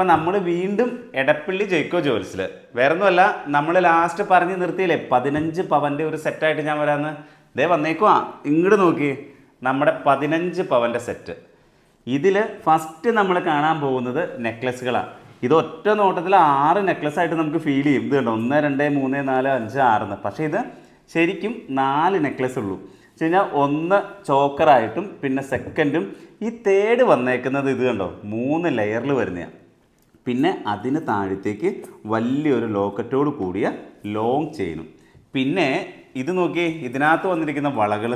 അപ്പം നമ്മൾ വീണ്ടും എടപ്പള്ളി ജയ്ക്കോ ജുവൽസിൽ വേറെ ഒന്നുമല്ല, നമ്മൾ ലാസ്റ്റ് പറഞ്ഞ് നിർത്തിയില്ലേ 15 പവൻ്റെ ഒരു സെറ്റായിട്ട് ഞാൻ വരാമെന്ന്. ദേ വന്നേക്കുവാ, ഇങ്ങോട്ട് നോക്കി നമ്മുടെ 15 പവൻ്റെ സെറ്റ്. ഇതിൽ ഫസ്റ്റ് നമ്മൾ കാണാൻ പോകുന്നത് നെക്ലസ്സുകളാണ്. ഇത് ഒറ്റ നോട്ടത്തിൽ 6 നെക്ലസ്സായിട്ട് നമുക്ക് ഫീൽ ചെയ്യും. ഇത് കണ്ടോ 1 2 3 4 5 6. പക്ഷേ ഇത് ശരിക്കും 4 നെക്ലസ് ഉള്ളൂ. വെച്ച് കഴിഞ്ഞാൽ ഒന്ന് ചോക്കറായിട്ടും പിന്നെ സെക്കൻഡും ഈ തേർഡ് വന്നേക്കുന്നത് ഇത് കണ്ടോ 3 ലെയറിൽ വരുന്നതാണ്. പിന്നെ അതിന് താഴത്തേക്ക് വലിയൊരു ലോക്കറ്റോട് കൂടിയ ലോങ് ചെയിനും. പിന്നെ ഇത് നോക്കി, ഇതിനകത്ത് വന്നിരിക്കുന്ന വളകൾ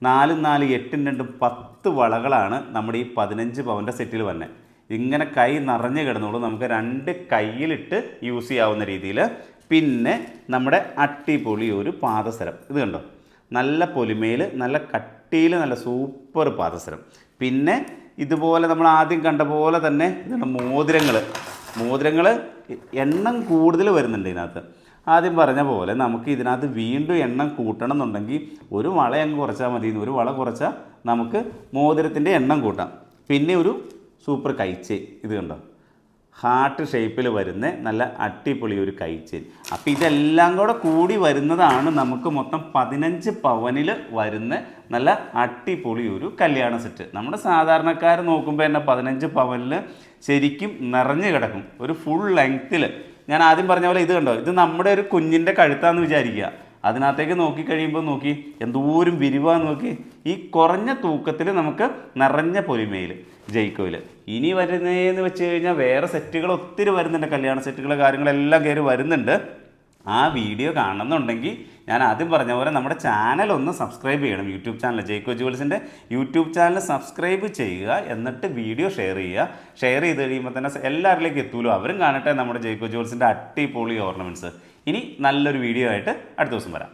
4 4 8 2 10 വളകളാണ് നമ്മുടെ ഈ 15 പവൻ്റെ സെറ്റിൽ വന്നെ. ഇങ്ങനെ കൈ നിറഞ്ഞു കിടന്നോളൂ, നമുക്ക് 2 കയ്യിലിട്ട് യൂസ് ചെയ്യാവുന്ന രീതിയിൽ. പിന്നെ നമ്മുടെ അട്ടിപ്പൊളി ഒരു പാദസരം, ഇത് കണ്ടോ നല്ല പൊലിമയിൽ നല്ല കട്ടിയിൽ നല്ല സൂപ്പർ പാദസരം. പിന്നെ ഇതുപോലെ നമ്മൾ ആദ്യം കണ്ട പോലെ തന്നെ ഇതാണ് മോതിരങ്ങൾ എണ്ണം കൂടുതൽ വരുന്നുണ്ട് ഇതിനകത്ത്. ആദ്യം പറഞ്ഞ പോലെ നമുക്ക് ഇതിനകത്ത് വീണ്ടും എണ്ണം കൂട്ടണം എന്നുണ്ടെങ്കിൽ ഒരു വള അങ്ങ് കുറച്ചാൽ മതി. ഒരു വള കുറച്ചാൽ നമുക്ക് മോതിരത്തിൻ്റെ എണ്ണം കൂട്ടാം. പിന്നെ ഒരു സൂപ്പർ കൈച്ചെയിൻ, ഇത് കണ്ടോ ഹാർട്ട് ഷേപ്പിൽ വരുന്ന നല്ല അടിപൊളി ഒരു കൈച്ചെയിൻ. അപ്പോൾ ഇതെല്ലാം കൂടെ കൂടി വരുന്നതാണ് നമുക്ക് മൊത്തം 15 പവനിൽ വരുന്ന നല്ല അടിപൊളി ഒരു കല്യാണ സെറ്റ്. നമ്മുടെ സാധാരണക്കാർ നോക്കുമ്പോൾ തന്നെ 15 പവനിൽ ശരിക്കും നിറഞ്ഞു കിടക്കും ഒരു ഫുൾ ലെങ്ത്തിൽ. ഞാൻ ആദ്യം പറഞ്ഞ പോലെ ഇത് കണ്ടോ, ഇത് നമ്മുടെ ഒരു കുഞ്ഞിൻ്റെ കഴുത്താന്ന് വിചാരിക്കുക. അതിനകത്തേക്ക് നോക്കിക്കഴിയുമ്പോൾ നോക്കി എന്തോരം വിരിവാന്ന് നോക്കി. ഈ കുറഞ്ഞ തൂക്കത്തിൽ നമുക്ക് നിറഞ്ഞ പൊലിമയിൽ ജയ്ക്കോയിൽ. ഇനി വരുന്നതെന്ന് വെച്ച് കഴിഞ്ഞാൽ വേറെ സെറ്റുകൾ ഒത്തിരി വരുന്നുണ്ട്, കല്യാണ സെറ്റുകൾ കാര്യങ്ങളെല്ലാം കയറി വരുന്നുണ്ട്. ആ വീഡിയോ കാണുന്നുണ്ടെങ്കിൽ ഞാൻ ആദ്യം പറഞ്ഞ പോലെ നമ്മുടെ ചാനൽ ഒന്ന് സബ്സ്ക്രൈബ് ചെയ്യണം. യൂട്യൂബ് ചാനൽ ജയ്ക്കോ ജുവൽസിൻ്റെ യൂട്യൂബ് ചാനൽ സബ്സ്ക്രൈബ് ചെയ്യുക. എന്നിട്ട് വീഡിയോ ഷെയർ ചെയ്യുക. ഷെയർ ചെയ്ത് കഴിയുമ്പോൾ തന്നെ എല്ലാവരിലേക്ക് എത്തുമല്ലോ, അവരും കാണട്ടെ നമ്മുടെ ജയ്ക്കോ ജുവൽസിൻ്റെ അടിപൊളി ഓർണമെൻറ്റ്സ്. ഇനി നല്ലൊരു വീഡിയോ ആയിട്ട് അടുത്ത ദിവസം വരാം.